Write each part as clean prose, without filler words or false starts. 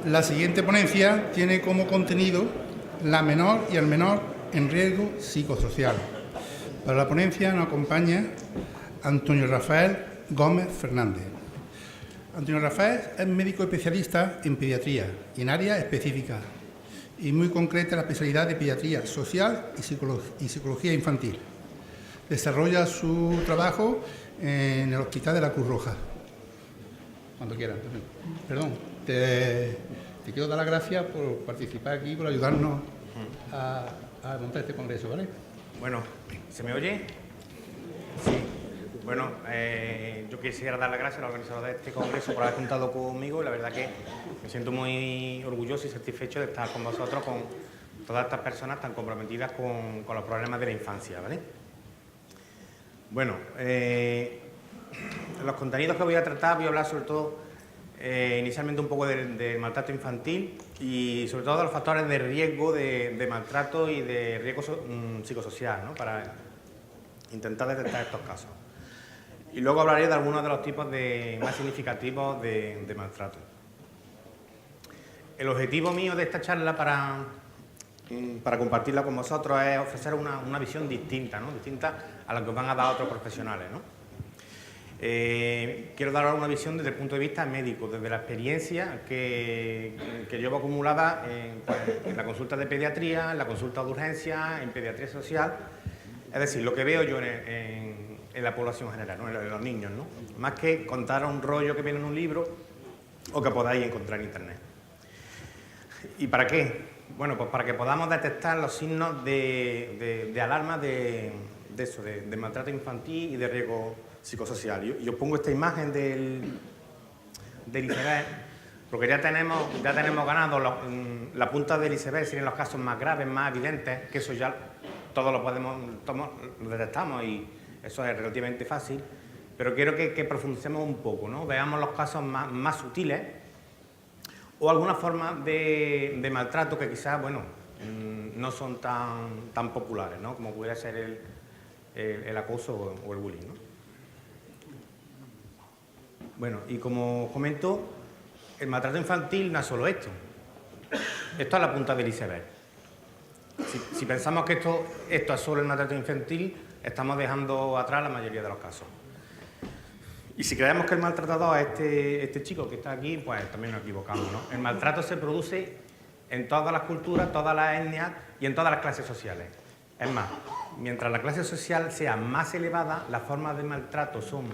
La siguiente ponencia tiene como contenido la menor y el menor en riesgo psicosocial. Para la ponencia nos acompaña Antonio Rafael Gómez Fernández. Antonio Rafael es médico especialista en pediatría y en áreas específicas, y muy concreta la especialidad de pediatría social y psicología infantil. Desarrolla su trabajo en el Hospital de la Cruz Roja. Cuando quieras. Perdón, te quiero dar las gracias por participar aquí, por ayudarnos a montar este congreso, ¿vale? Bueno, ¿se me oye? Sí. Bueno, yo quisiera dar las gracias al organizador de este congreso por haber contado conmigo, y la verdad que me siento muy orgulloso y satisfecho de estar con vosotros, con todas estas personas tan comprometidas con los problemas de la infancia, ¿vale? Bueno, los contenidos que voy a tratar, voy a hablar sobre todo, inicialmente un poco del maltrato infantil y sobre todo de los factores de riesgo de maltrato y de riesgo psicosocial, ¿no? Para intentar detectar estos casos. Y luego hablaré de algunos de los tipos más significativos de maltrato. El objetivo mío de esta charla para compartirla con vosotros es ofrecer una visión distinta, ¿no? Distinta a la que os van a dar otros profesionales, ¿no? Quiero dar una visión desde el punto de vista médico, desde la experiencia que llevo acumulada en la consulta de pediatría, en la consulta de urgencia, en pediatría social, es decir, lo que veo yo en la población general, ¿no? En los niños, ¿no? Más que contar un rollo que viene en un libro o que podáis encontrar en internet. ¿Y para qué? Bueno, pues para que podamos detectar los signos de alarma de maltrato infantil y de riesgo psicosocial. Y os pongo esta imagen del iceberg, porque ya tenemos ganado la punta del iceberg, serían los casos más graves, más evidentes, que eso ya todos lo detectamos y eso es relativamente fácil, pero quiero que profundicemos un poco, ¿no? Veamos los casos más sutiles o algunas formas de maltrato que quizás, bueno, no son tan populares, ¿no? Como pudiera ser el acoso o el bullying, ¿no? Bueno, y como comento, el maltrato infantil no es solo esto. Esto es la punta del iceberg. Si pensamos que esto es solo el maltrato infantil, estamos dejando atrás la mayoría de los casos. Y si creemos que el maltratador es este chico que está aquí, pues también nos equivocamos, ¿no? El maltrato se produce en todas las culturas, todas las etnias y en todas las clases sociales. Es más, mientras la clase social sea más elevada, las formas de maltrato son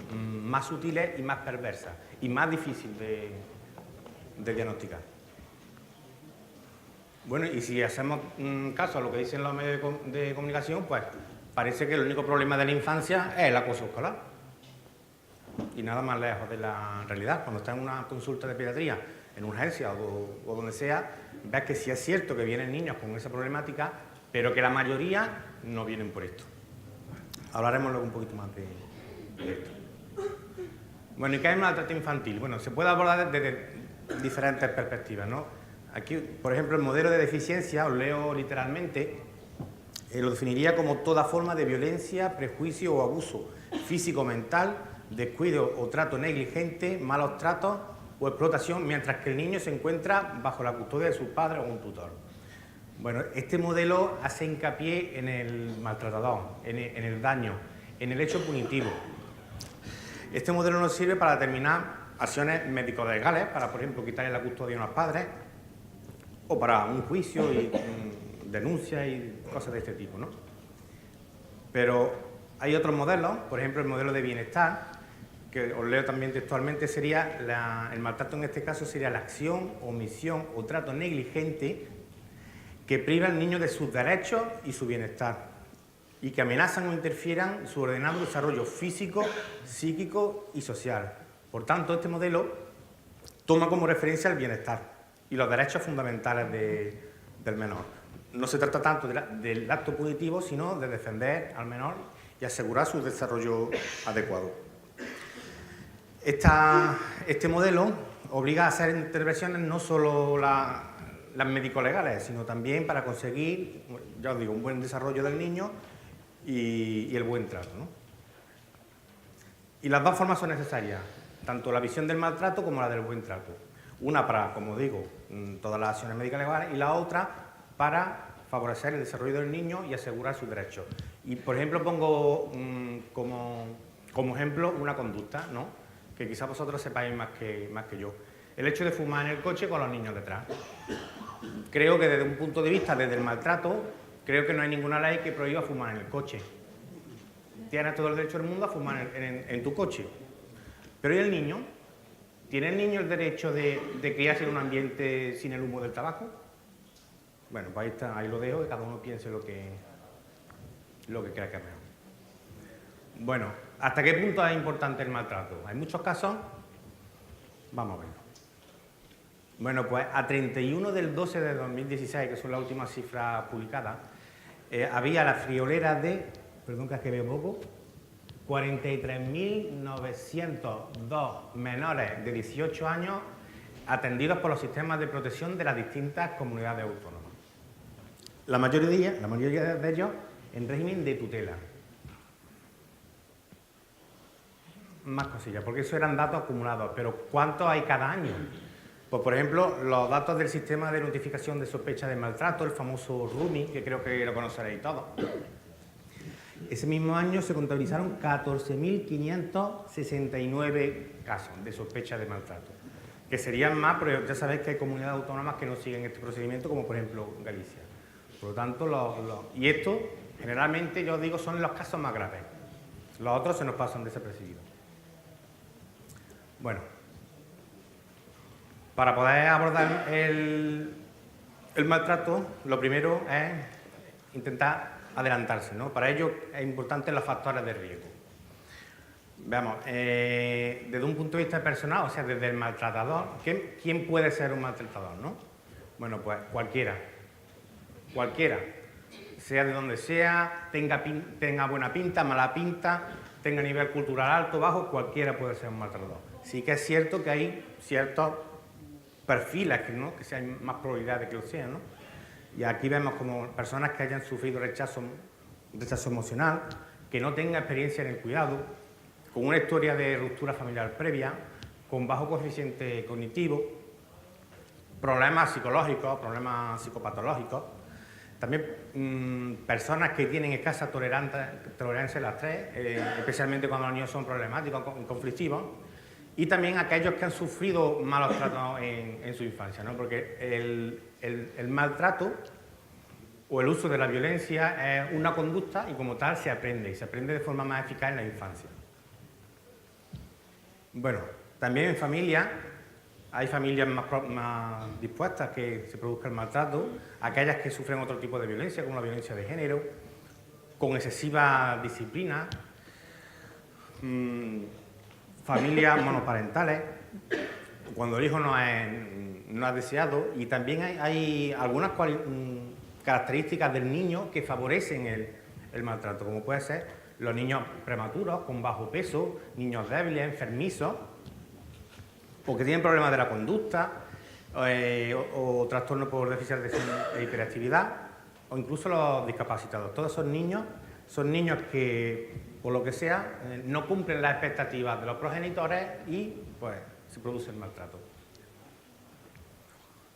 más sutiles y más perversas y más difíciles de diagnosticar. Bueno, y si hacemos caso a lo que dicen los medios de comunicación, pues parece que el único problema de la infancia es el acoso escolar. Y nada más lejos de la realidad. Cuando estás en una consulta de pediatría, en urgencia o donde sea, ves que sí es cierto que vienen niños con esa problemática, pero que la mayoría no vienen por esto. Hablaremos luego un poquito más de esto. Bueno, ¿y qué es el maltrato infantil? Bueno, se puede abordar desde diferentes perspectivas, ¿no? Aquí, por ejemplo, el modelo de deficiencia, os leo literalmente, lo definiría como toda forma de violencia, prejuicio o abuso físico, mental, descuido o trato negligente, malos tratos o explotación, mientras que el niño se encuentra bajo la custodia de sus padres o un tutor. Bueno, este modelo hace hincapié en el maltratador, en el daño, en el hecho punitivo. Este modelo nos sirve para determinar acciones médico-legales, para, por ejemplo, quitarle la custodia a unos padres, o para un juicio y denuncias y cosas de este tipo, ¿no? Pero hay otros modelos, por ejemplo, el modelo de bienestar, que os leo también textualmente, sería el maltrato en este caso sería la acción, omisión o trato negligente que priva al niño de sus derechos y su bienestar y que amenazan o interfieran su ordenado desarrollo físico, psíquico y social. Por tanto, este modelo toma como referencia el bienestar y los derechos fundamentales del menor. No se trata tanto del acto punitivo, sino de defender al menor y asegurar su desarrollo adecuado. Este modelo obliga a hacer intervenciones no solo las médico-legales, sino también para conseguir, ya os digo, un buen desarrollo del niño y el buen trato, ¿no? Y las dos formas son necesarias, tanto la visión del maltrato como la del buen trato. Una para, como digo, todas las acciones médicas legales y la otra para favorecer el desarrollo del niño y asegurar sus derechos. Y, por ejemplo, pongo como ejemplo una conducta, ¿no?, que quizás vosotros sepáis más que yo. El hecho de fumar en el coche con los niños detrás. Creo que desde un punto de vista, desde el maltrato, creo que no hay ninguna ley que prohíba fumar en el coche. Tienes todo el derecho del mundo a fumar en tu coche. Pero ¿y el niño? ¿Tiene el niño el derecho de criarse en un ambiente sin el humo del tabaco? Bueno, pues ahí está, ahí lo dejo, que cada uno piense lo que crea que es mejor. Bueno, ¿hasta qué punto es importante el maltrato? Hay muchos casos, vamos a verlo. Bueno, pues a 31 del 12 de 2016, que son las últimas cifras publicadas, había la friolera de, perdón que es que veo poco, 43.902 menores de 18 años atendidos por los sistemas de protección de las distintas comunidades autónomas. La mayoría de ellos en régimen de tutela. Más cosillas, porque eso eran datos acumulados, pero ¿cuántos hay cada año? Pues, por ejemplo, los datos del sistema de notificación de sospecha de maltrato, el famoso RUMI, que creo que lo conoceréis todos. Ese mismo año se contabilizaron 14.569 casos de sospecha de maltrato, que serían más, pero ya sabéis que hay comunidades autónomas que no siguen este procedimiento, como por ejemplo Galicia. Por lo tanto, y esto, generalmente, yo os digo, son los casos más graves. Los otros se nos pasan desapercibidos. Bueno, para poder abordar el maltrato, lo primero es intentar adelantarse, ¿no? Para ello es importante los factores de riesgo. Veamos, desde un punto de vista personal, o sea, desde el maltratador, ¿quién puede ser un maltratador, no? Bueno, pues cualquiera, sea de donde sea, tenga buena pinta, mala pinta, tenga nivel cultural alto, bajo, cualquiera puede ser un maltratador. Sí que es cierto que hay ciertos perfiles que hay más probabilidad de que lo sean, ¿no? Y aquí vemos como personas que hayan sufrido rechazo emocional, que no tengan experiencia en el cuidado, con una historia de ruptura familiar previa, con bajo coeficiente cognitivo, problemas psicológicos, problemas psicopatológicos, también personas que tienen escasa tolerancia al estrés, especialmente cuando los niños son problemáticos y conflictivos, y también aquellos que han sufrido malos tratos en su infancia, ¿no? Porque el maltrato o el uso de la violencia es una conducta y como tal se aprende, y se aprende de forma más eficaz en la infancia. Bueno, también en familia, hay familias más dispuestas a que se produzca el maltrato, aquellas que sufren otro tipo de violencia, como la violencia de género, con excesiva disciplina, familias monoparentales, cuando el hijo no es deseado, y también hay algunas características del niño que favorecen el maltrato, como puede ser los niños prematuros, con bajo peso, niños débiles, enfermizos, o que tienen problemas de la conducta, o trastornos por déficit de atención e hiperactividad, o incluso los discapacitados. Todos esos niños son niños que, por lo que sea, no cumplen las expectativas de los progenitores y pues se produce el maltrato.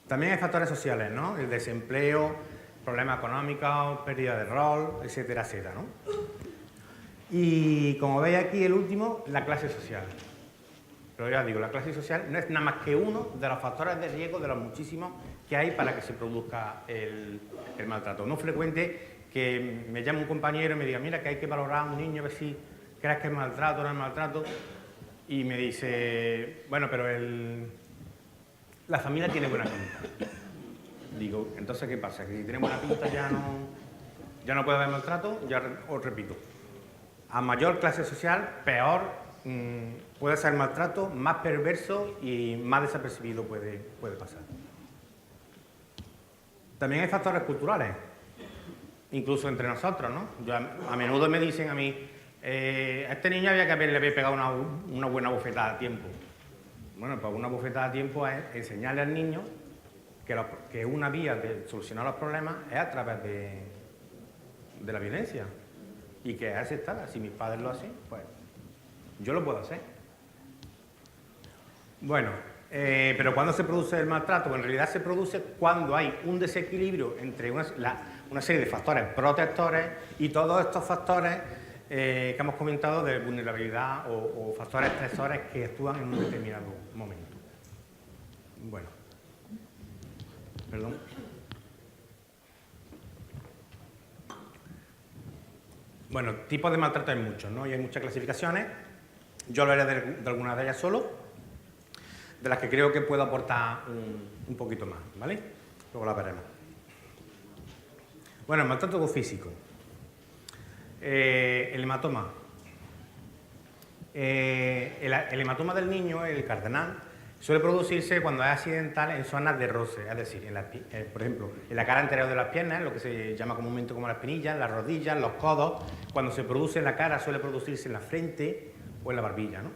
También hay factores sociales, ¿no? El desempleo, problemas económicos, pérdida de rol, etcétera, etcétera, ¿no? Y como veis aquí, el último, la clase social. Pero ya digo, la clase social no es nada más que uno de los factores de riesgo de los muchísimos que hay para que se produzca el maltrato. No es frecuente que me llame un compañero y me diga, mira, que hay que valorar a un niño, a ver si crees que es maltrato o no es maltrato, y me dice, bueno, pero la familia tiene buena pinta. Digo, entonces, ¿qué pasa? Que si tiene buena pinta ya no puede haber maltrato. Ya os repito, a mayor clase social, peor puede ser el maltrato, más perverso y más desapercibido puede pasar. También hay factores culturales, incluso entre nosotros, ¿no? A menudo me dicen a mí, a este niño había que haberle pegado una buena bofetada a tiempo. Bueno, pues una bofetada a tiempo es enseñarle al niño que una vía de solucionar los problemas es a través de la violencia y que es aceptada. Si mis padres lo hacen, pues yo lo puedo hacer. Bueno, Pero ¿cuándo se produce el maltrato? Pues en realidad se produce cuando hay un desequilibrio entre una serie de factores protectores y todos estos factores que hemos comentado de vulnerabilidad o factores estresores que actúan en un determinado momento. Bueno, perdón. Bueno, tipos de maltrato hay muchos, ¿no? Y hay muchas clasificaciones. Yo hablaré de algunas de ellas solo, de las que creo que puedo aportar un poquito más, ¿vale? Luego las veremos. Bueno, el maltrato físico. El hematoma. El hematoma del niño, el cardenal, suele producirse cuando es accidental en zonas de roce, es decir, por ejemplo, en la cara anterior de las piernas, lo que se llama comúnmente como la espinilla, las rodillas, los codos. Cuando se produce en la cara suele producirse en la frente o en la barbilla, ¿no?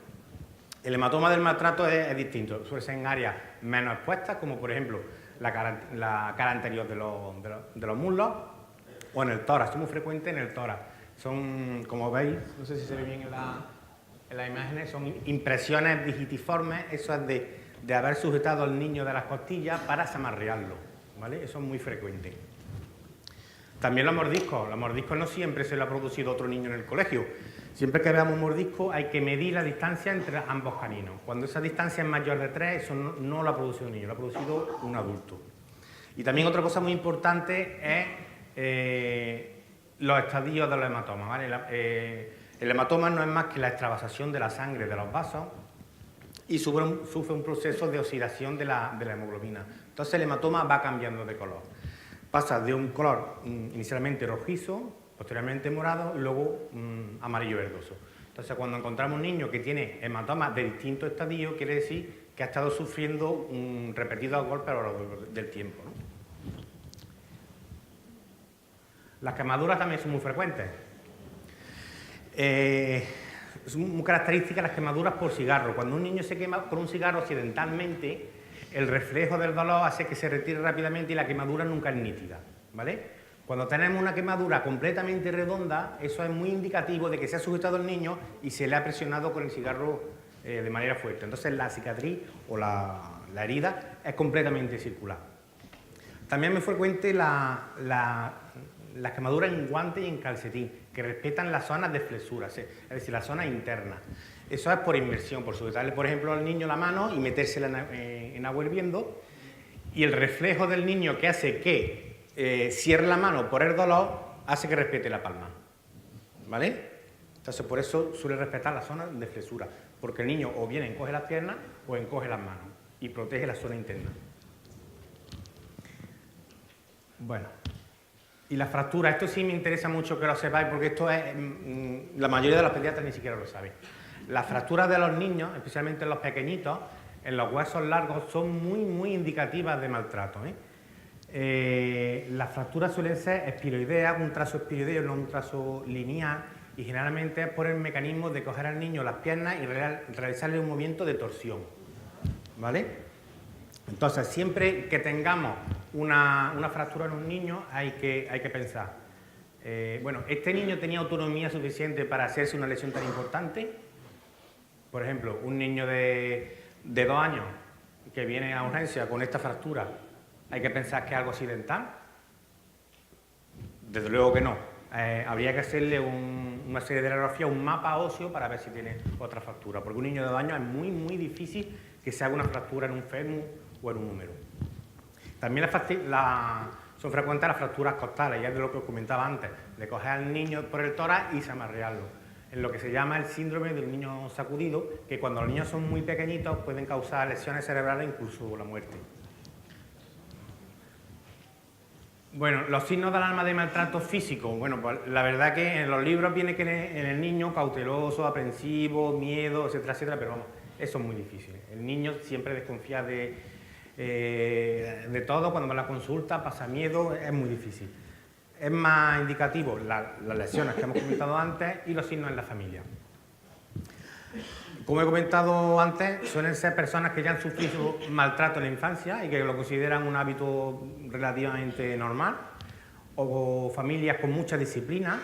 El hematoma del maltrato es distinto, suele ser en áreas menos expuestas, como por ejemplo la cara anterior de los muslos o en el tórax, es muy frecuente en el tórax. Son, como veis, no sé si se ve bien en las imágenes, son impresiones digitiformes, eso es de haber sujetado al niño de las costillas para zamarrearlo, ¿vale? Eso es muy frecuente. También los mordiscos no siempre se lo ha producido otro niño en el colegio. Siempre que veamos un mordisco hay que medir la distancia entre ambos caninos. Cuando esa distancia es mayor de 3, eso no lo ha producido un niño, lo ha producido un adulto. Y también otra cosa muy importante es los estadios de los hematomas, ¿vale? El hematoma no es más que la extravasación de la sangre de los vasos y sufre un proceso de oxidación de la hemoglobina. Entonces el hematoma va cambiando de color. Pasa de un color inicialmente rojizo, posteriormente morado y luego amarillo verdoso. Entonces cuando encontramos un niño que tiene hematomas de distintos estadios, quiere decir que ha estado sufriendo repetidos golpes a lo largo del tiempo, ¿no? Las quemaduras también son muy frecuentes. Son muy características las quemaduras por cigarro. Cuando un niño se quema por un cigarro accidentalmente, el reflejo del dolor hace que se retire rápidamente y la quemadura nunca es nítida, ¿vale? Cuando tenemos una quemadura completamente redonda, eso es muy indicativo de que se ha sujetado el niño y se le ha presionado con el cigarro de manera fuerte. Entonces la cicatriz o la herida es completamente circular. También es muy frecuente las quemaduras en guante y en calcetín, que respetan las zonas de flexura, es decir, las zonas internas. Eso es por inmersión, por sujetarle, por ejemplo, al niño la mano y metérsela en agua hirviendo, y el reflejo del niño que hace que cierre la mano por el dolor, hace que respete la palma, ¿vale? Entonces, por eso suele respetar la zona de flexura, porque el niño o bien encoge las piernas o encoge las manos y protege la zona interna. Bueno, y la fractura, esto sí me interesa mucho que lo sepáis, porque esto es, la mayoría de los pediatras ni siquiera lo saben. Las fracturas de los niños, especialmente los pequeñitos, en los huesos largos, son muy indicativas de maltrato, las fracturas suelen ser espiroideas, un trazo espiroideo, no un trazo lineal, y generalmente es por el mecanismo de coger al niño las piernas y realizarle un movimiento de torsión, ¿vale? Entonces, siempre que tengamos una fractura en un niño, hay que pensar, bueno, ¿este niño tenía autonomía suficiente para hacerse una lesión tan importante? Por ejemplo, un niño de 2 años que viene a urgencia con esta fractura, ¿hay que pensar que es algo accidental? Desde luego que no. Habría que hacerle una serie de radiografías, un mapa óseo para ver si tiene otra fractura, porque un niño de 2 años es muy difícil que se haga una fractura en un fémur o en un húmero. También son frecuentes las fracturas costales, ya es de lo que os comentaba antes, de coger al niño por el tórax y zamarrearlo, en lo que se llama el síndrome del niño sacudido, que cuando los niños son muy pequeñitos pueden causar lesiones cerebrales, incluso la muerte. Bueno, los signos de alarma de maltrato físico. Bueno, pues la verdad que en los libros viene que en el niño cauteloso, aprensivo, miedo, etcétera, etcétera, pero vamos, eso es muy difícil. El niño siempre desconfía de todo, cuando va a la consulta pasa miedo, es muy difícil. Es más indicativo las lesiones que hemos comentado antes y los signos en la familia. Como he comentado antes, suelen ser personas que ya han sufrido maltrato en la infancia y que lo consideran un hábito relativamente normal, o familias con mucha disciplina,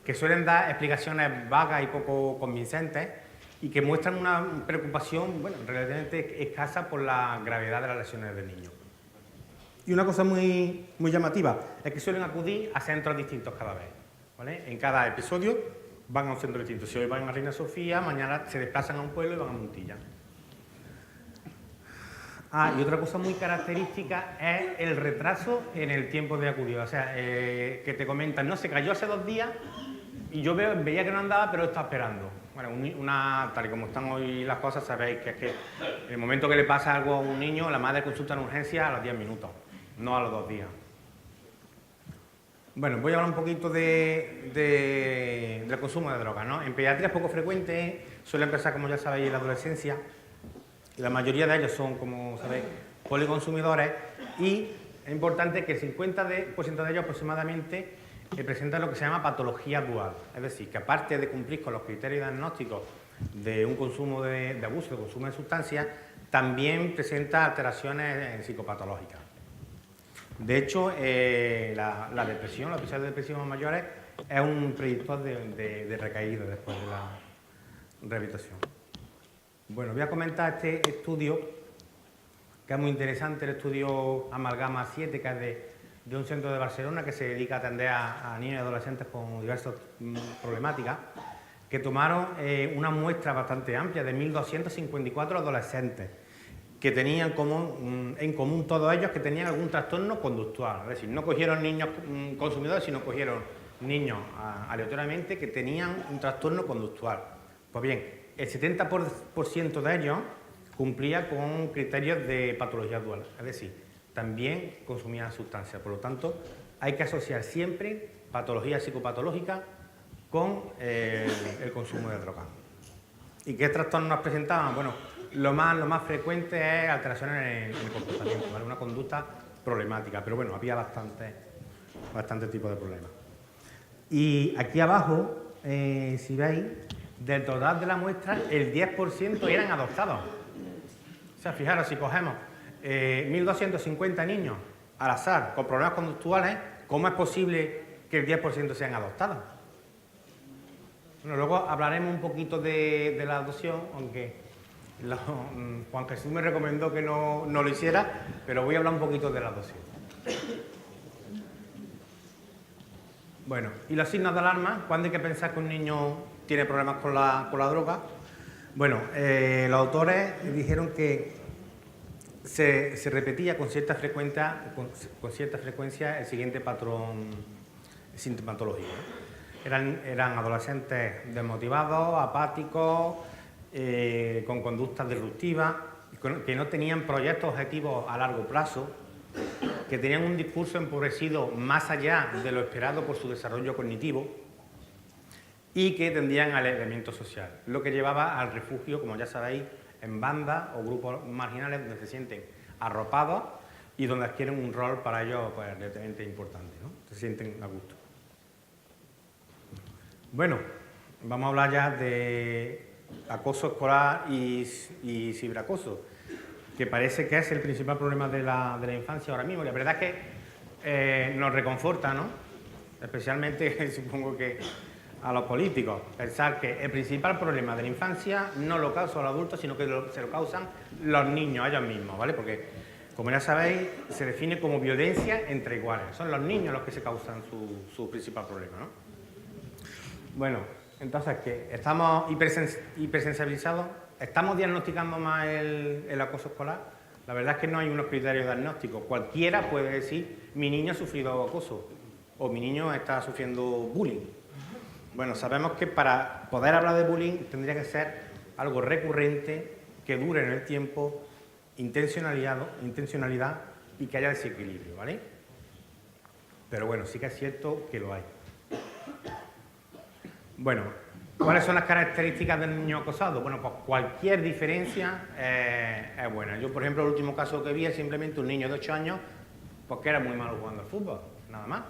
que suelen dar explicaciones vagas y poco convincentes, y que muestran una preocupación, bueno, relativamente escasa por la gravedad de las lesiones del niño. Y una cosa muy llamativa es que suelen acudir a centros distintos cada vez, ¿vale? En cada episodio van a un centro distinto. Si hoy van a Reina Sofía, mañana se desplazan a un pueblo y van a Montilla. Y otra cosa muy característica es el retraso en el tiempo de acudir. O sea, que te comentan, no, se cayó hace 2 días y yo veía que no andaba, pero está esperando. Bueno, tal y como están hoy las cosas, sabéis que es que en el momento que le pasa algo a un niño, la madre consulta en urgencia a los 10 minutos, no a los 2 días. Bueno, voy a hablar un poquito del consumo de drogas, ¿no? En pediatría es poco frecuente, suele empezar, como ya sabéis, en la adolescencia. La mayoría de ellos son, como sabéis, policonsumidores y es importante que el 50% de ellos aproximadamente presentan lo que se llama patología dual. Es decir, que aparte de cumplir con los criterios diagnósticos de un consumo de abuso, de consumo de sustancias, también presenta alteraciones psicopatológicas. De hecho, la depresión, los episodios depresivos mayores, es un predictor de recaída después de la rehabilitación. Bueno, voy a comentar este estudio, que es muy interesante, el estudio Amalgama 7, que es de un centro de Barcelona que se dedica a atender a niños y adolescentes con diversas problemáticas, que tomaron una muestra bastante amplia de 1.254 adolescentes, que tenían en común todos ellos que tenían algún trastorno conductual. Es decir, no cogieron niños consumidores, sino cogieron niños aleatoriamente que tenían un trastorno conductual. Pues bien, el 70% de ellos cumplía con criterios de patología dual, es decir, también consumían sustancias. Por lo tanto, hay que asociar siempre patología psicopatológica con el consumo de drogas. ¿Y qué trastornos nos presentaban? Bueno, lo más frecuente es alteraciones en el comportamiento, ¿vale? Una conducta problemática, pero bueno, había bastante tipos de problemas. Y aquí abajo, si veis, del total de la muestra, el 10% eran adoptados. O sea, fijaros, si cogemos 1.250 niños al azar con problemas conductuales, ¿cómo es posible que el 10% sean adoptados? Bueno, luego hablaremos un poquito de la adopción, aunque Juan Jesús me recomendó que no lo hiciera, pero voy a hablar un poquito de la adopción. Bueno, y los signos de alarma, ¿cuándo hay que pensar que un niño tiene problemas con la droga? Bueno, los autores dijeron que se repetía con cierta frecuencia el siguiente patrón sintomatológico. Eran adolescentes desmotivados, apáticos, con conductas disruptivas, que no tenían proyectos objetivos a largo plazo, que tenían un discurso empobrecido más allá de lo esperado por su desarrollo cognitivo y que tendían al aislamiento social, lo que llevaba al refugio, como ya sabéis, en bandas o grupos marginales donde se sienten arropados y donde adquieren un rol para ellos pues, relativamente importante, ¿no? Se sienten a gusto. Bueno, vamos a hablar ya de acoso escolar y ciberacoso, que parece que es el principal problema de la infancia ahora mismo. La verdad es que nos reconforta, ¿no? Especialmente, supongo que a los políticos, pensar que el principal problema de la infancia no lo causan los adultos, sino que se lo causan los niños, ellos mismos, ¿vale? Porque, como ya sabéis, se define como violencia entre iguales. Son los niños los que se causan su principal problema, ¿no? Bueno, entonces, que estamos hipersensibilizados, estamos diagnosticando más el acoso escolar. La verdad es que no hay unos criterios diagnósticos. Cualquiera puede decir, mi niño ha sufrido acoso o mi niño está sufriendo bullying. Bueno, sabemos que para poder hablar de bullying tendría que ser algo recurrente, que dure en el tiempo, intencionalidad y que haya desequilibrio, ¿vale? Pero bueno, sí que es cierto que lo hay. Bueno, ¿cuáles son las características del niño acosado? Bueno, pues cualquier diferencia es buena. Yo, por ejemplo, el último caso que vi es simplemente un niño de 8 años pues que era muy malo jugando al fútbol, nada más.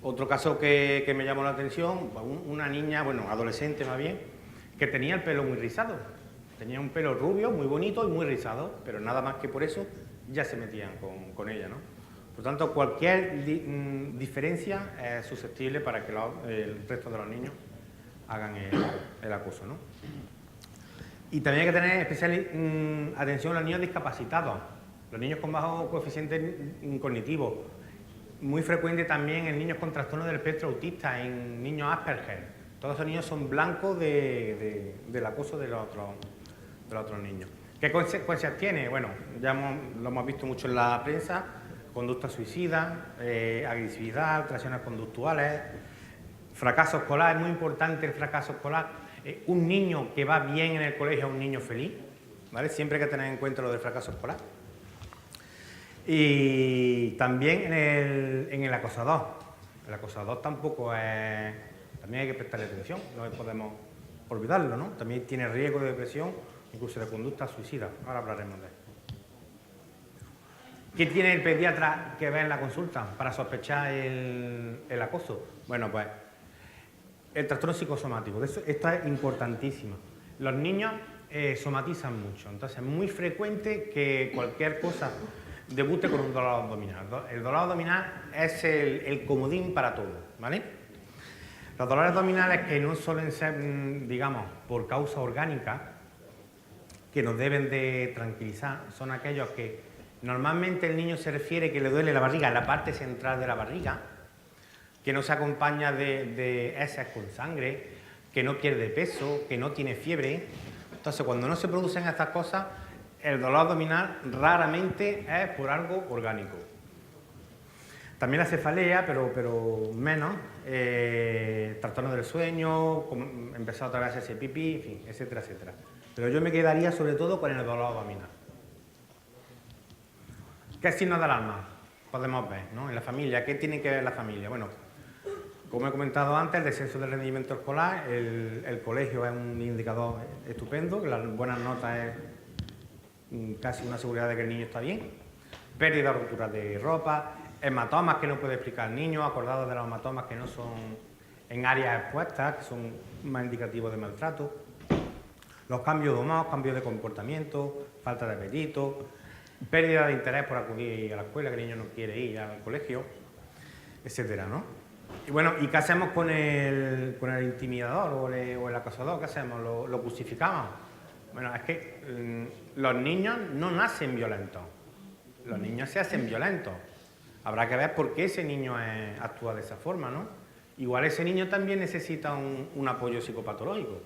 Otro caso que me llamó la atención, pues una niña, bueno, adolescente más bien, que tenía el pelo muy rizado. Tenía un pelo rubio, muy bonito y muy rizado, pero nada más que por eso ya se metían con ella, ¿no? Por tanto, cualquier diferencia es susceptible para que el resto de los niños hagan el acoso, ¿no? Y también hay que tener especial atención a los niños discapacitados, los niños con bajo coeficiente cognitivo. Muy frecuente también en niños con trastorno del espectro autista, en niños Asperger. Todos esos niños son blancos del acoso de los otros niños. ¿Qué consecuencias tiene? Bueno, ya lo hemos visto mucho en la prensa: conducta suicida, agresividad, alteraciones conductuales, fracaso escolar. Es muy importante el fracaso escolar. Un niño que va bien en el colegio es un niño feliz, ¿vale? Siempre hay que tener en cuenta lo del fracaso escolar. Y también en el acosador. El acosador tampoco es... También hay que prestarle atención, no podemos olvidarlo, ¿no? También tiene riesgo de depresión, incluso de conducta suicida. Ahora hablaremos de esto. ¿Qué tiene el pediatra que ver en la consulta para sospechar el acoso? Bueno, pues el trastorno psicosomático. Esto es importantísimo. Los niños somatizan mucho, entonces es muy frecuente que cualquier cosa debute con un dolor abdominal. El dolor abdominal es el comodín para todo, ¿vale? Los dolores abdominales, que no suelen ser, digamos, por causa orgánica, que nos deben de tranquilizar, son aquellos que normalmente el niño se refiere que le duele la barriga, en la parte central de la barriga, que no se acompaña de heces con sangre, que no pierde peso, que no tiene fiebre. Entonces, cuando no se producen estas cosas, el dolor abdominal raramente es por algo orgánico. También la cefalea, pero menos, trastorno del sueño, empezar otra vez a hacer pipí, en fin, etcétera, etcétera. Pero yo me quedaría sobre todo con el dolor abdominal. ¿Qué signos de alarma podemos ver, ¿no? En la familia? ¿Qué tiene que ver la familia? Bueno, como he comentado antes, el descenso del rendimiento escolar, el colegio es un indicador estupendo, que las buenas notas es casi una seguridad de que el niño está bien. Pérdida o ruptura de ropa, hematomas que no puede explicar el niño, acordados de los hematomas que no son en áreas expuestas, que son más indicativos de maltrato. Los cambios de humor, cambios de comportamiento, falta de apetito, pérdida de interés por acudir a la escuela, que el niño no quiere ir al colegio, etcétera, ¿no? Y bueno, ¿y qué hacemos con el intimidador o el acosador? ¿Qué hacemos? ¿Lo justificamos? Bueno, es que los niños no nacen violentos, los niños se hacen violentos. Habrá que ver por qué ese niño actúa de esa forma, ¿no? Igual ese niño también necesita un apoyo psicopatológico.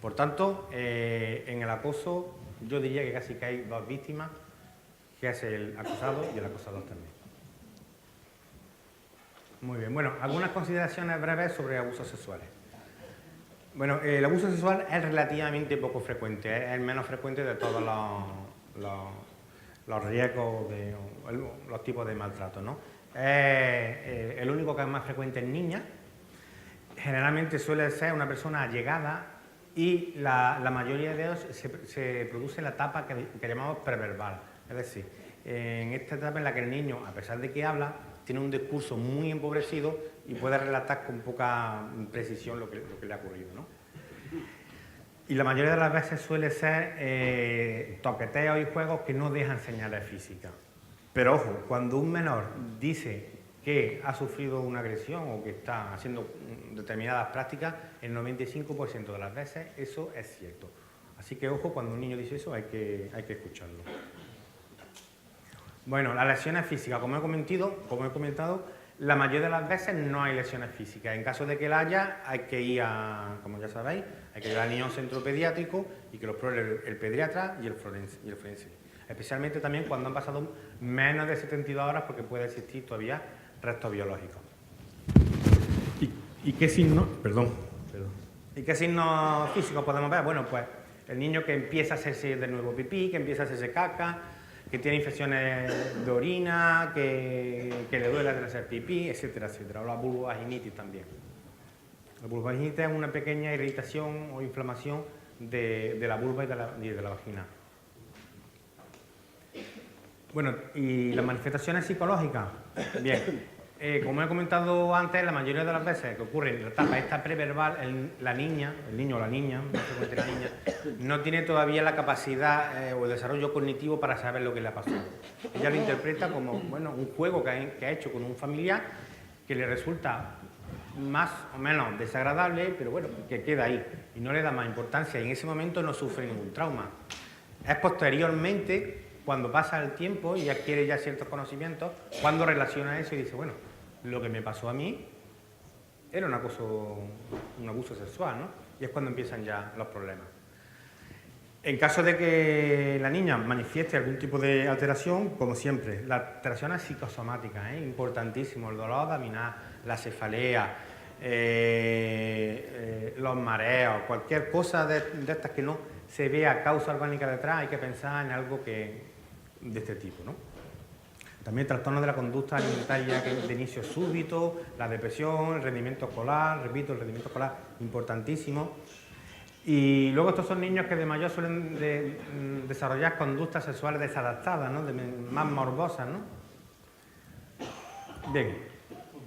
Por tanto, en el acoso yo diría que casi que hay dos víctimas, que es el acusado y el acosador también. Muy bien, bueno, algunas consideraciones breves sobre abusos sexuales. Bueno, el abuso sexual es relativamente poco frecuente, es el menos frecuente de todos los riesgos, los tipos de maltrato, ¿no? El único que es más frecuente en niñas. Generalmente suele ser una persona allegada y la mayoría de ellos se produce en la etapa que llamamos preverbal. Es decir, en esta etapa en la que el niño, a pesar de que habla, tiene un discurso muy empobrecido y puede relatar con poca precisión lo que le ha ocurrido, ¿no? Y la mayoría de las veces suele ser toqueteos y juegos que no dejan señales físicas. Pero ojo, cuando un menor dice que ha sufrido una agresión o que está haciendo determinadas prácticas, el 95% de las veces eso es cierto. Así que ojo, cuando un niño dice eso hay que escucharlo. Bueno, las lesiones físicas, como he comentado, la mayoría de las veces no hay lesiones físicas. En caso de que la haya, hay que ir como ya sabéis, hay que llevar al niño a un centro pediátrico y que lo pruebe el pediatra y el forense. Especialmente también cuando han pasado menos de 72 horas, porque puede existir todavía restos biológicos. ¿Y qué signos? ¿Y qué signos físicos podemos ver? Bueno, pues el niño que empieza a hacerse de nuevo pipí, que empieza a hacerse caca, que tiene infecciones de orina, que le duele al hacer pipí, etcétera, etcétera. O la vulvovaginitis también. La vulvovaginitis es una pequeña irritación o inflamación de la vulva y de la vagina. Bueno, y las manifestaciones psicológicas. Bien, como he comentado antes, la mayoría de las veces que ocurre en la etapa esta preverbal, el niño o la niña, no tiene todavía la capacidad o el desarrollo cognitivo para saber lo que le ha pasado. Ella lo interpreta como un juego que ha hecho con un familiar que le resulta más o menos desagradable, pero bueno, que queda ahí y no le da más importancia y en ese momento no sufre ningún trauma. Es posteriormente, cuando pasa el tiempo y adquiere ya ciertos conocimientos, cuando relaciona eso y dice, bueno, lo que me pasó a mí era un abuso sexual, ¿no? Y es cuando empiezan ya los problemas. En caso de que la niña manifieste algún tipo de alteración, como siempre, las alteraciones psicosomáticas, importantísimo, el dolor abdominal, la cefalea, los mareos, cualquier cosa de estas que no se vea causa orgánica detrás, hay que pensar en algo de este tipo, ¿no? También trastornos de la conducta alimentaria de inicio súbito, la depresión, el rendimiento escolar, repito, el rendimiento escolar importantísimo. Y luego estos son niños que de mayor suelen desarrollar conductas sexuales desadaptadas, ¿no? Más morbosas, ¿no? Bien,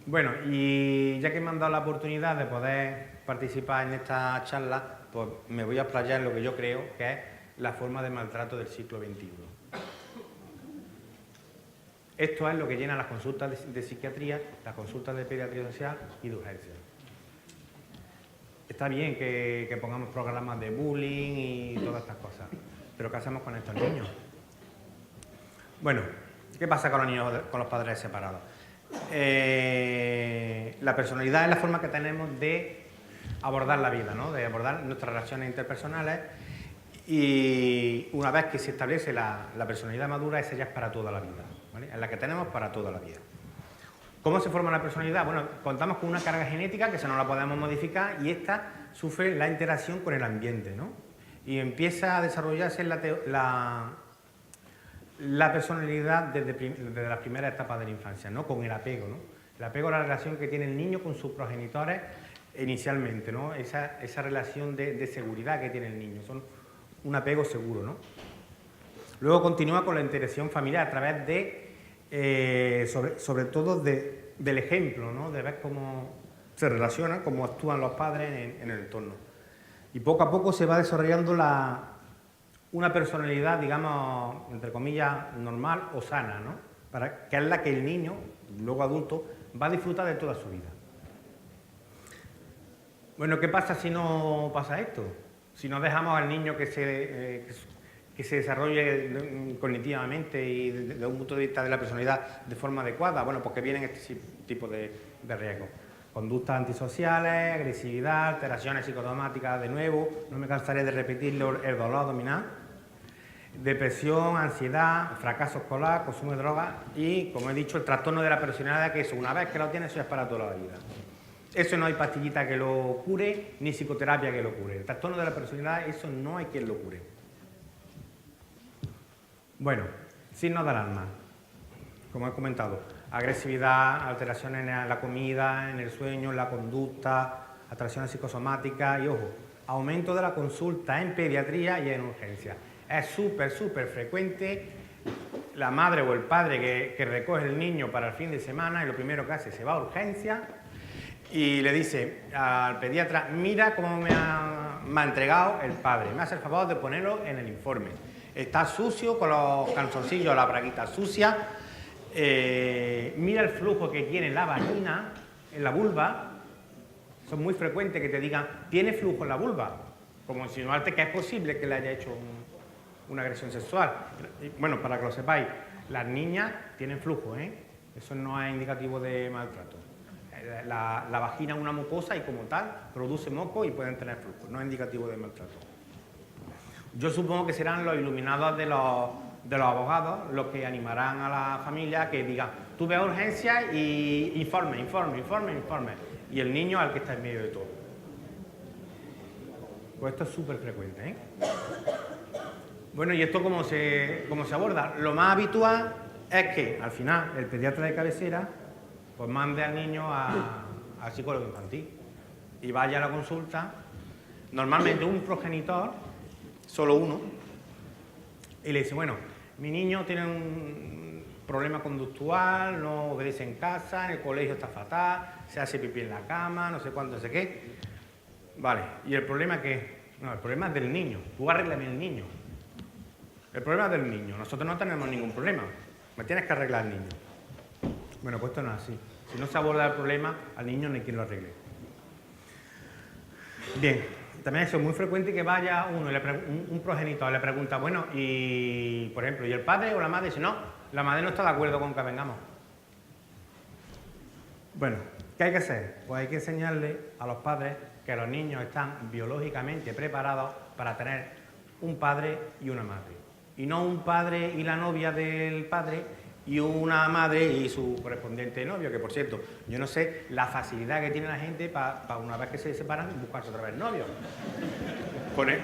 bueno, y ya que me han dado la oportunidad de poder participar en esta charla, pues me voy a explayar en lo que yo creo que es la forma de maltrato del siglo XXI. Esto es lo que llena las consultas de psiquiatría, las consultas de pediatría social y de urgencia. Está bien que pongamos programas de bullying y todas estas cosas, pero ¿qué hacemos con estos niños? Bueno, ¿qué pasa con los niños, con los padres separados? La personalidad es la forma que tenemos de abordar la vida, ¿no? De abordar nuestras relaciones interpersonales y una vez que se establece la personalidad madura, esa ya es para toda la vida, ¿vale? Es la que tenemos para toda la vida. ¿Cómo se forma la personalidad? Bueno, contamos con una carga genética que se nos la podemos modificar y esta sufre la interacción con el ambiente, ¿no? Y empieza a desarrollarse la personalidad desde las primeras etapas de la infancia, ¿no? Con el apego, ¿no? El apego es la relación que tiene el niño con sus progenitores inicialmente, ¿no? Esa relación de seguridad que tiene el niño, son un apego seguro, ¿no? Luego continúa con la interacción familiar a través de sobre todo del ejemplo, ¿no? De ver cómo se relacionan, cómo actúan los padres en el entorno. Y poco a poco se va desarrollando una personalidad, digamos, entre comillas, normal o sana, ¿no? Que es la que el niño, luego adulto, va a disfrutar de toda su vida. Bueno, ¿qué pasa si no pasa esto? Si no dejamos al niño que se desarrolle cognitivamente y desde un punto de vista de la personalidad de forma adecuada, bueno, pues que vienen este tipo de riesgos. Conductas antisociales, agresividad, alteraciones psicosomáticas, de nuevo, no me cansaré de repetirlo, el dolor abdominal, depresión, ansiedad, fracaso escolar, consumo de drogas y, como he dicho, el trastorno de la personalidad, que eso, una vez que lo tienes, eso es para toda la vida. Eso no hay pastillita que lo cure, ni psicoterapia que lo cure. El trastorno de la personalidad, eso no hay quien lo cure. Bueno, signos de alarma, como he comentado, agresividad, alteraciones en la comida, en el sueño, en la conducta, alteraciones psicosomáticas y, ojo, aumento de la consulta en pediatría y en urgencia. Es súper frecuente la madre o el padre que recoge el niño para el fin de semana y lo primero que hace, se va a urgencia y le dice al pediatra, mira cómo me ha entregado el padre, me hace el favor de ponerlo en el informe. Está sucio, con los calzoncillos, la braguita sucia. Mira el flujo que tiene la vagina, en la vulva. Son muy frecuentes que te digan, tiene flujo en la vulva, como insinuarte que es posible que le haya hecho una agresión sexual. Bueno, para que lo sepáis, las niñas tienen flujo, ¿eh? Eso no es indicativo de maltrato. La vagina es una mucosa y como tal produce moco y pueden tener flujo, no es indicativo de maltrato. Yo supongo que serán los iluminados de los abogados los que animarán a la familia que digan, tú ve a urgencia y informe. Y el niño al que está en medio de todo. Pues esto es súper frecuente, ¿eh? Bueno, ¿y esto cómo se aborda? Lo más habitual es que al final el pediatra de cabecera pues mande al niño al psicólogo infantil y vaya a la consulta, normalmente un progenitor, solo uno, y le dice, bueno, mi niño tiene un problema conductual, no obedece en casa, en el colegio está fatal, se hace pipí en la cama, no sé cuánto, no sé qué. Vale, ¿y el problema qué? No, el problema es del niño, tú arréglame el niño. El problema es del niño, nosotros no tenemos ningún problema, me tienes que arreglar el niño. Bueno, pues esto no es así. Si no se aborda el problema, al niño no hay quien lo arregle. Bien, también eso es muy frecuente que vaya uno, un progenitor le pregunta, bueno, y por ejemplo, ¿y el padre o la madre? Dice, no, la madre no está de acuerdo con que vengamos. Bueno, ¿qué hay que hacer? Pues hay que enseñarle a los padres que los niños están biológicamente preparados para tener un padre y una madre. Y no un padre y la novia del padre y una madre y su correspondiente novio, que por cierto, yo no sé la facilidad que tiene la gente para una vez que se separan buscarse otra vez novio. Con él.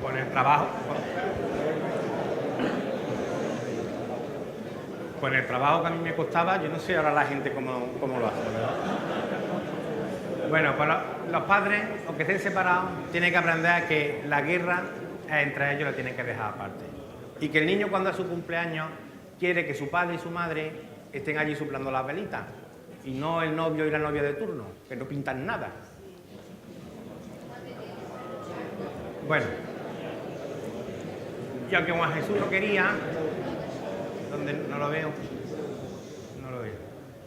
Con el trabajo. Con el trabajo que a mí me costaba, yo no sé ahora la gente cómo lo hace, ¿verdad? Bueno, pues los padres, aunque estén separados, tienen que aprender que la guerra entre ellos la tienen que dejar aparte. Y que el niño cuando es su cumpleaños quiere que su padre y su madre estén allí soplando las velitas. Y no el novio y la novia de turno, que no pintan nada. Bueno. Y aunque Juan Jesús lo quería, donde no lo veo,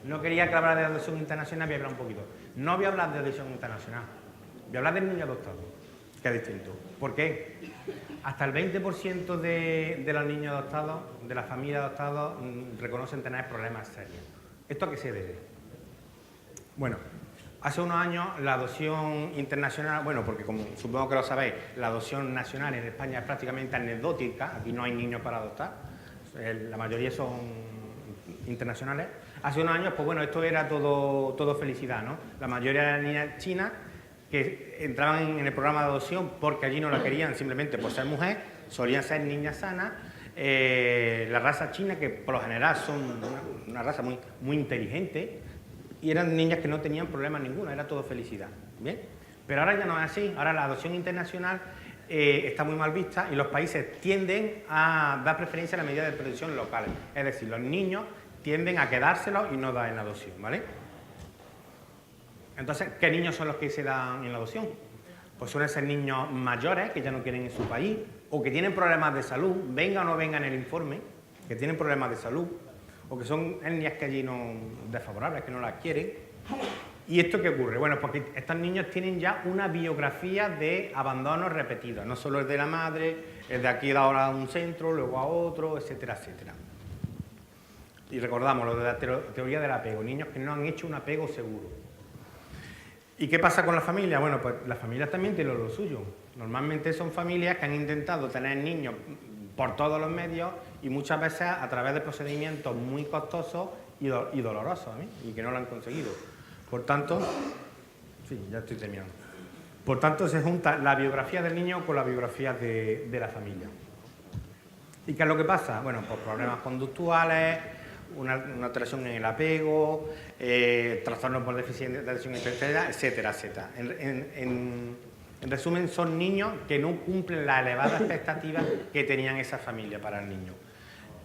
no quería que hablara de adopción internacional, voy a hablar un poquito. No voy a hablar de adopción internacional, voy a hablar del niño adoptado, que es distinto. ¿Por qué? Hasta el 20% de los niños adoptados, de las familias adoptadas, reconocen tener problemas serios. ¿Esto a qué se debe? Bueno, hace unos años la adopción internacional, bueno, porque como supongo que lo sabéis, la adopción nacional en España es prácticamente anecdótica, aquí no hay niños para adoptar, la mayoría son internacionales. Hace unos años, pues bueno, esto era todo felicidad, ¿no? La mayoría de las niñas chinas que entraban en el programa de adopción porque allí no la querían simplemente por ser mujer, solían ser niñas sanas. La raza china, que por lo general son una raza muy inteligente, y eran niñas que no tenían problema ninguno, era todo felicidad. ¿Bien? Pero ahora ya no es así, ahora la adopción internacional está muy mal vista y los países tienden a dar preferencia a las medidas de protección locales. Es decir, los niños tienden a quedárselos y no dar en adopción, ¿vale? Entonces, ¿qué niños son los que se dan en la adopción? Pues suelen ser niños mayores que ya no quieren en su país o que tienen problemas de salud, venga o no venga en el informe, que tienen problemas de salud o que son etnias que allí no desfavorables, que no las quieren. ¿Y esto qué ocurre? Bueno, porque estos niños tienen ya una biografía de abandonos repetidos, no solo el de la madre, el de aquí ahora a un centro, luego a otro, etcétera, etcétera. Y recordamos lo de la teoría del apego, niños que no han hecho un apego seguro. ¿Y qué pasa con las familias? Bueno, pues las familias también tienen lo suyo. Normalmente son familias que han intentado tener niños por todos los medios y muchas veces a través de procedimientos muy costosos y dolorosos, ¿eh? Y que no lo han conseguido. Por tanto, sí, ya estoy terminando. Por tanto, se junta la biografía del niño con la biografía de la familia. ¿Y qué es lo que pasa? Bueno, pues problemas conductuales, una alteración en el apego, trastornos por déficit de atención y hiperactividad, etcétera, etcétera. En resumen, son niños que no cumplen las elevadas expectativas que tenían esa familia para el niño.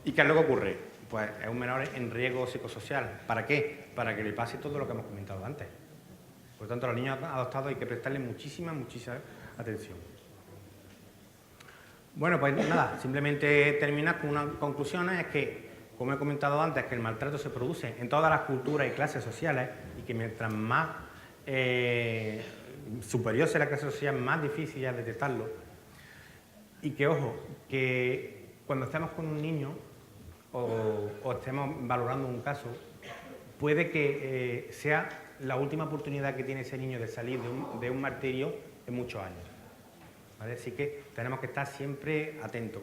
¿Y qué es lo que ocurre? Pues es un menor en riesgo psicosocial. ¿Para qué? Para que le pase todo lo que hemos comentado antes. Por lo tanto, a los niños adoptados hay que prestarles muchísima atención. Bueno, pues nada, simplemente terminar con unas conclusiones, es que, como he comentado antes, que el maltrato se produce en todas las culturas y clases sociales y que mientras más superior sea la clase social, más difícil es detectarlo. Y que, ojo, que cuando estemos con un niño o estemos valorando un caso, puede que sea la última oportunidad que tiene ese niño de salir de un martirio en muchos años. ¿Vale? Así que tenemos que estar siempre atentos,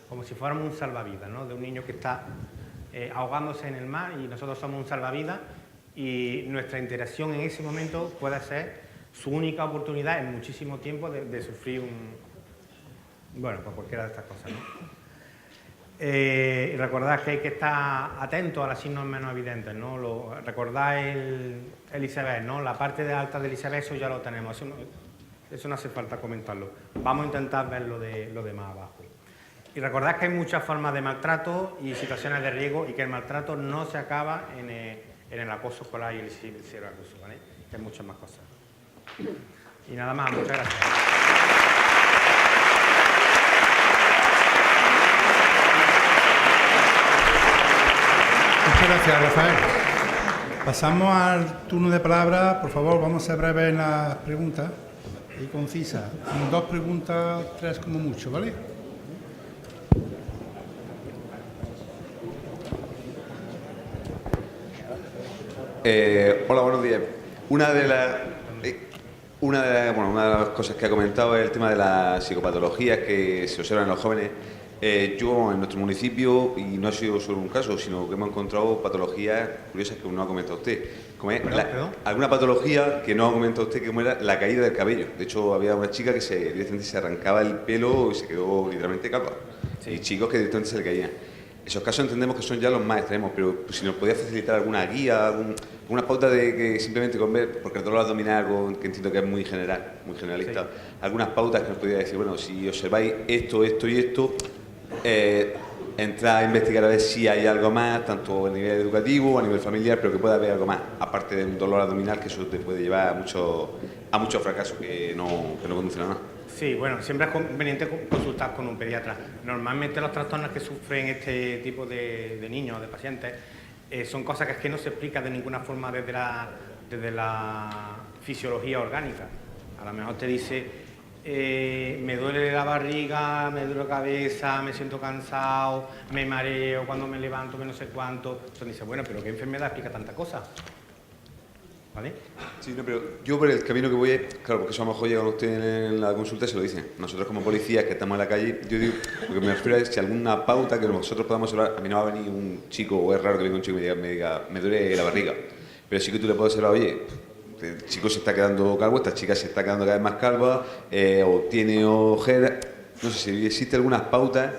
como si fuéramos un salvavidas, ¿no? De un niño que está ahogándose en el mar y nosotros somos un salvavidas y nuestra interacción en ese momento puede ser su única oportunidad en muchísimo tiempo de sufrir pues cualquiera de estas cosas, ¿no? Y recordad que hay que estar atentos a los signos menos evidentes, ¿no? Recordad el iceberg, ¿no? La parte de alta del iceberg, eso ya lo tenemos, eso no hace falta comentarlo. Vamos a intentar ver lo de más abajo. Y recordad que hay muchas formas de maltrato y situaciones de riesgo y que el maltrato no se acaba en el acoso escolar y el ciberacoso, ¿vale? Que hay muchas más cosas. Y nada más, muchas gracias. Muchas gracias, Rafael. Pasamos al turno de palabra. Por favor, vamos a ser breves en las preguntas y concisas. 2 preguntas, 3 como mucho, ¿vale? Hola, buenos días. Una de las cosas que ha comentado es el tema de las psicopatologías que se observan en los jóvenes. Yo, en nuestro municipio, y no ha sido solo un caso, sino que hemos encontrado patologías curiosas que no ha comentado usted. Como es alguna patología que no ha comentado usted, como era la caída del cabello. De hecho, había una chica que directamente se arrancaba el pelo y se quedó literalmente calva. Sí. Y chicos que directamente se le caían. Esos casos entendemos que son ya los más extremos, pero si nos podía facilitar alguna guía, alguna pauta de que simplemente con ver, porque el dolor abdominal es algo que entiendo que es muy general, muy generalista, sí. Algunas pautas que nos podría decir, bueno, si observáis esto, esto y esto, entrar a investigar a ver si hay algo más, tanto a nivel educativo o a nivel familiar, pero que pueda haber algo más, aparte de un dolor abdominal, que eso te puede llevar a muchos fracasos que no conducen a nada. Sí, bueno, siempre es conveniente consultar con un pediatra. Normalmente los trastornos que sufren este tipo de niños, de pacientes, son cosas que no se explican de ninguna forma desde la fisiología orgánica. A lo mejor te dice, me duele la barriga, me duele la cabeza, me siento cansado, me mareo cuando me levanto, que no sé cuánto. Entonces dice, bueno, pero ¿qué enfermedad explica tanta cosa? ¿Vale? Sí, no, pero yo por el camino que voy es, claro, porque eso a lo mejor llega a usted en la consulta y se lo dicen. Nosotros como policías que estamos en la calle, yo digo, lo que me refiero es si alguna pauta que nosotros podamos hablar, a mí no va a venir un chico, o es raro que venga un chico y me diga, me duele la barriga, pero sí que tú le puedes hablar, oye, el chico se está quedando calvo, esta chica se está quedando cada vez más calva, o tiene ojeras, no sé si existe algunas pautas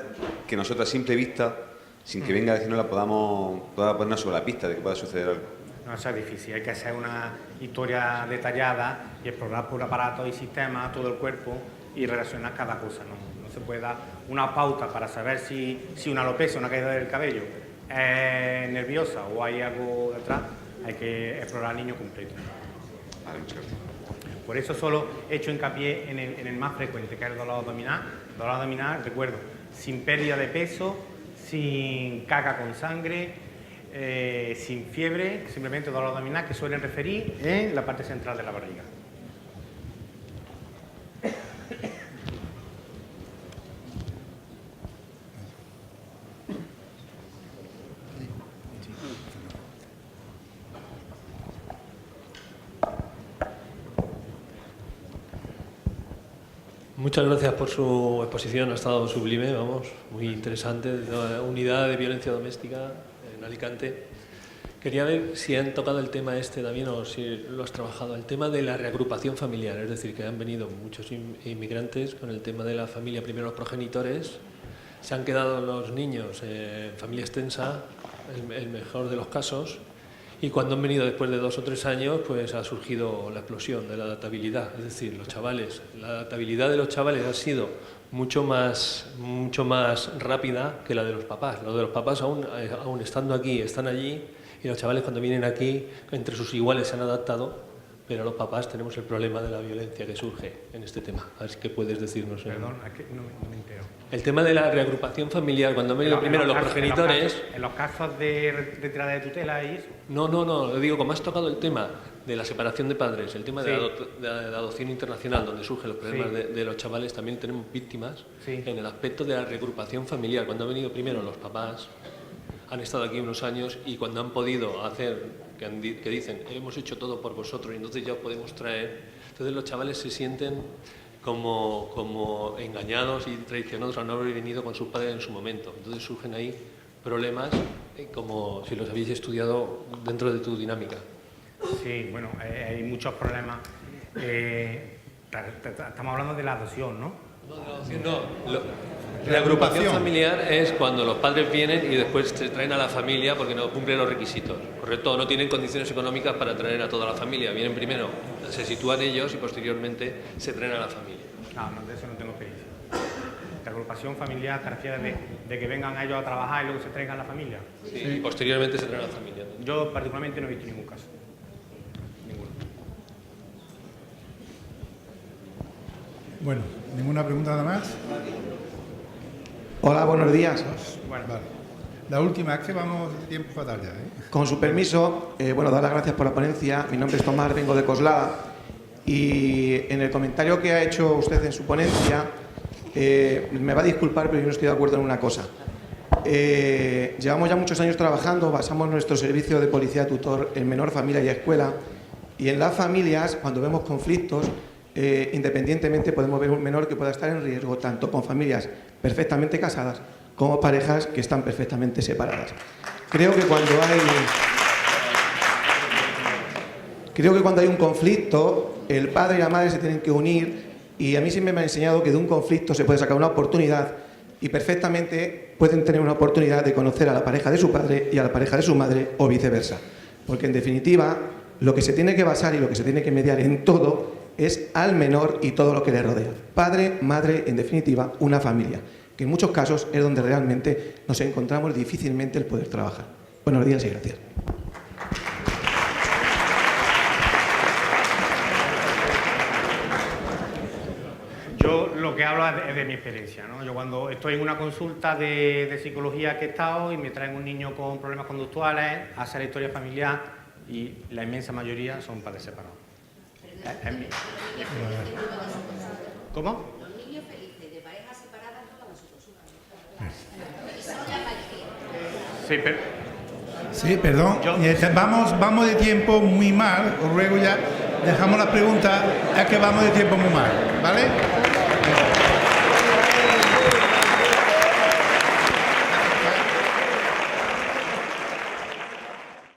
que nosotros a simple vista, sin que venga a decirnos, la podamos ponernos sobre la pista de que pueda suceder algo. No, eso es difícil, hay que hacer una historia detallada y explorar por aparatos y sistemas todo el cuerpo y relacionar cada cosa. No se puede dar una pauta para saber si una alopecia, una caída del cabello es nerviosa o hay algo detrás. Hay que explorar al niño completo. Vale, muchas gracias. Por eso solo he hecho hincapié en el más frecuente, que es el dolor abdominal. Dolor abdominal, recuerdo, sin pérdida de peso, sin caca con sangre, sin fiebre, simplemente dolor abdominal, que suelen referir en la parte central de la barriga. Muchas gracias por su exposición, ha estado sublime, vamos, muy interesante. La unidad de violencia doméstica en Alicante. Quería ver si han tocado el tema este también o si lo has trabajado, el tema de la reagrupación familiar, es decir, que han venido muchos inmigrantes con el tema de la familia, primero los progenitores, se han quedado los niños en familia extensa, el mejor de los casos, y cuando han venido después de 2 o 3 años, pues ha surgido la explosión de la adaptabilidad, es decir, los chavales, la adaptabilidad de los chavales ha sido mucho más rápida que la de los papás. Los de los papás aún estando aquí, están allí, y los chavales cuando vienen aquí, entre sus iguales se han adaptado, pero los papás tenemos el problema de la violencia que surge en este tema. A ver si qué puedes decirnos. Perdón, no me entero. El tema de la reagrupación familiar, cuando han venido primero los progenitores... En los casos de retirada de tutela y eso. No, lo digo, como has tocado el tema de la separación de padres, el tema de la adopción internacional, donde surgen los problemas de los chavales, también tenemos víctimas en el aspecto de la reagrupación familiar. Cuando han venido primero los papás, han estado aquí unos años y cuando han podido hacer, que dicen, hemos hecho todo por vosotros y entonces ya os podemos traer, entonces los chavales se sienten como engañados y traicionados al no haber venido con sus padres en su momento. Entonces surgen ahí problemas como si los habéis estudiado dentro de tu dinámica. Sí, bueno, hay muchos problemas. Estamos hablando de la adopción, ¿no? No, de la adopción no. La agrupación familiar es cuando los padres vienen y después se traen a la familia porque no cumplen los requisitos. Correcto, no tienen condiciones económicas para traer a toda la familia. Vienen primero, se sitúan ellos y posteriormente se traen a la familia. No, de eso no tengo experiencia. La agrupación familiar te refieres de que vengan ellos a trabajar y luego se traigan a la familia. Sí, y posteriormente se traen a la familia. Yo particularmente no he visto ningún caso. Bueno, ¿ninguna pregunta nada más? Hola, buenos días. Vale. La última, es que vamos de tiempo fatal ya, ¿eh? Con su permiso, dar las gracias por la ponencia. Mi nombre es Tomás, vengo de Coslada. Y en el comentario que ha hecho usted en su ponencia, me va a disculpar, pero yo no estoy de acuerdo en una cosa. Llevamos ya muchos años trabajando, basamos nuestro servicio de policía tutor en menor, familia y escuela. Y en las familias, cuando vemos conflictos, independientemente podemos ver un menor que pueda estar en riesgo, tanto con familias perfectamente casadas como parejas que están perfectamente separadas. Creo que cuando hay un conflicto, el padre y la madre se tienen que unir, y a mí siempre me ha enseñado que de un conflicto se puede sacar una oportunidad, y perfectamente pueden tener una oportunidad de conocer a la pareja de su padre y a la pareja de su madre, o viceversa. Porque en definitiva, lo que se tiene que basar y lo que se tiene que mediar en todo es al menor y todo lo que le rodea. Padre, madre, en definitiva, una familia, que en muchos casos es donde realmente nos encontramos difícilmente el poder trabajar. Buenos días y gracias. Yo lo que hablo es de mi experiencia, ¿no? Yo cuando estoy en una consulta de psicología que he estado y me traen un niño con problemas conductuales, hace la historia familiar y la inmensa mayoría son padres separados. ¿Cómo? Los niños felices de parejas separadas no van a su consulta. Y son la mayoría. Sí, pero... Sí, perdón. Vamos de tiempo muy mal. Os ruego ya, dejamos las preguntas, es que vamos de tiempo muy mal, ¿vale?